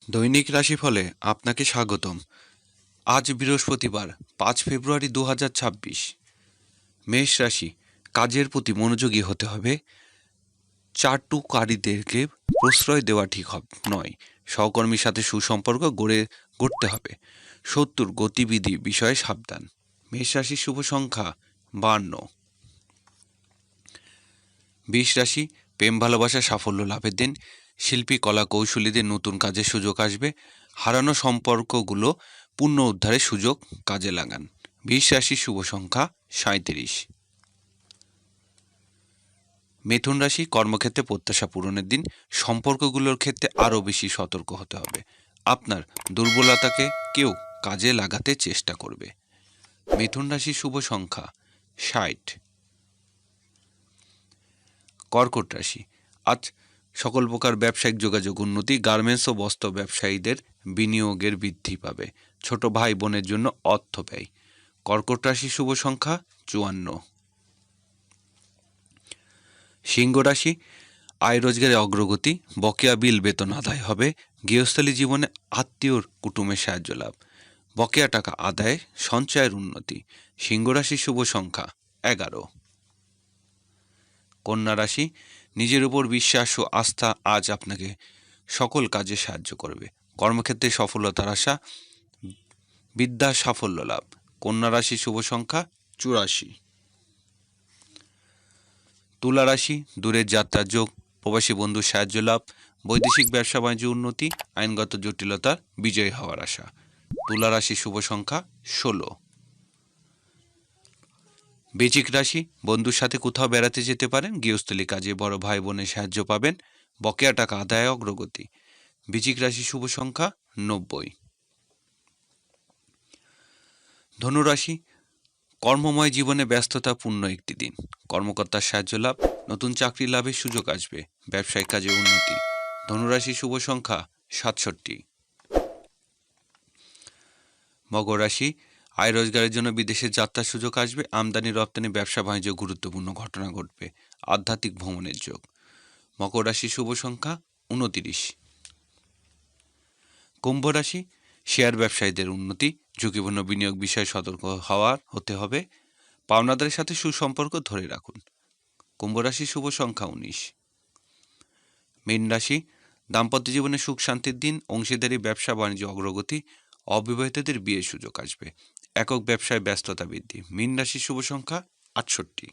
দৈনিক রাশিফলে আপনাকে স্বাগতম। আজ বৃহস্পতিবার 5 ফেব্রুয়ারি 2026। মেষ রাশি, কাজের প্রতি মনোযোগী হতে হবে। চাটুকারীদেরকে প্রশ্রয় দেওয়া ঠিক নয়। সহকর্মীর সাথে সুসম্পর্ক গড়তে হবে। শত্রুর গতিবিধি বিষয়ে সাবধান। মেষ রাশির শুভ সংখ্যা 52। বৃষ রাশি, প্রেম ভালোবাসা সাফল্য লাভের দিন। শিল্পী কলা কৌশলীদের নতুন কাজের সুযোগ আসবে। হারানো সম্পর্কগুলো পুনরুদ্ধারের সুযোগ কাজে লাগান। বৃষ রাশির শুভ সংখ্যা 37। মিথুন রাশি, কর্মক্ষেত্রে প্রত্যাশা পূরণের দিন। সম্পর্কগুলোর ক্ষেত্রে আরও বেশি সতর্ক হতে হবে। আপনার দুর্বলতাকে কেউ কাজে লাগাতে চেষ্টা করবে। মিথুন রাশির শুভ সংখ্যা 60। কর্কট রাশি, আজ সকল প্রকার ব্যবসায়িক যোগাযোগ উন্নতি। গার্মেন্টস ও বস্ত্র ব্যবসায়ীদের বিনিয়োগের বৃদ্ধি পাবে। ছোট ভাই বোনের জন্য অর্থ ব্যয়। কর্কট রাশি শুভ সংখ্যা 54। সিংহ রাশি, আয় রোজগারে অগ্রগতি। বকেয়া বিল বেতন আদায় হবে। গৃহস্থলী জীবনে আত্মীয়র কুটুমের সাহায্য লাভ। বকেয়া টাকা আদায়, সঞ্চয়ের উন্নতি। সিংহ রাশির শুভ সংখ্যা 11। কন্যা রাশি, নিজের উপর বিশ্বাস ও আস্থা আজ আপনাকে সকল কাজে সাহায্য করবে। কর্মক্ষেত্রে সফলতার আশা, বিদ্যা সাফল্য লাভ। কন্যা রাশি শুভ সংখ্যা 84। তুলা রাশি, দূরের যাত্রার যোগ। প্রবাসী বন্ধুর সাহায্য লাভ। বৈদেশিক ব্যবসা বাণিজ্য উন্নতি। আইনগত জটিলতার বিজয় হওয়ার আশা। তুলা রাশি শুভ সংখ্যা 16। বৃশ্চিক রাশি, বন্ধুর সাথে কোথাও বেড়াতে যেতে পারেন। গৃহস্থলী কাজে বড় ভাই বোনের সাহায্য পাবেন। বকেয়া টাকা আদায় অগ্রগতি। বৃশ্চিক রাশি শুভ সংখ্যা 90। ধনুরাশি, কর্মময় জীবনে ব্যস্ততাপূর্ণ একটি দিন। কর্মকর্তার সাহায্য লাভ। নতুন চাকরি লাভের সুযোগ আসবে। ব্যবসায়িক কাজে উন্নতি। ধনুরাশি শুভ সংখ্যা 67। মকর রাশি, আয় রোজগারের জন্য বিদেশে যাত্রার সুযোগ আসবে। আমদানি রপ্তানি ব্যবসা বাণিজ্য গুরুত্বপূর্ণ ঘটনা ঘটবে। আধ্যাত্মিক ভ্রমণের যোগ। মকর রাশি শুভ সংখ্যা 29। কুম্ভ রাশি, শেয়ার ব্যবসায়ীদের উন্নতি। ঝুঁকিপূর্ণ বিনিয়োগ বিষয়ে সতর্ক হতে হবে। পাওনাদারের সাথে সুসম্পর্ক ধরে রাখুন। কুম্ভ রাশি শুভ সংখ্যা 19। মীন রাশি, দাম্পত্য জীবনে সুখ শান্তির দিন। অংশীদারি ব্যবসা বাণিজ্য অগ্রগতি। অবিবাহিতদের বিয়ের সুযোগ আসবে। একক ব্যবসায় ব্যস্ততা বৃদ্ধি। মীন রাশি শুভ সংখ্যা 68।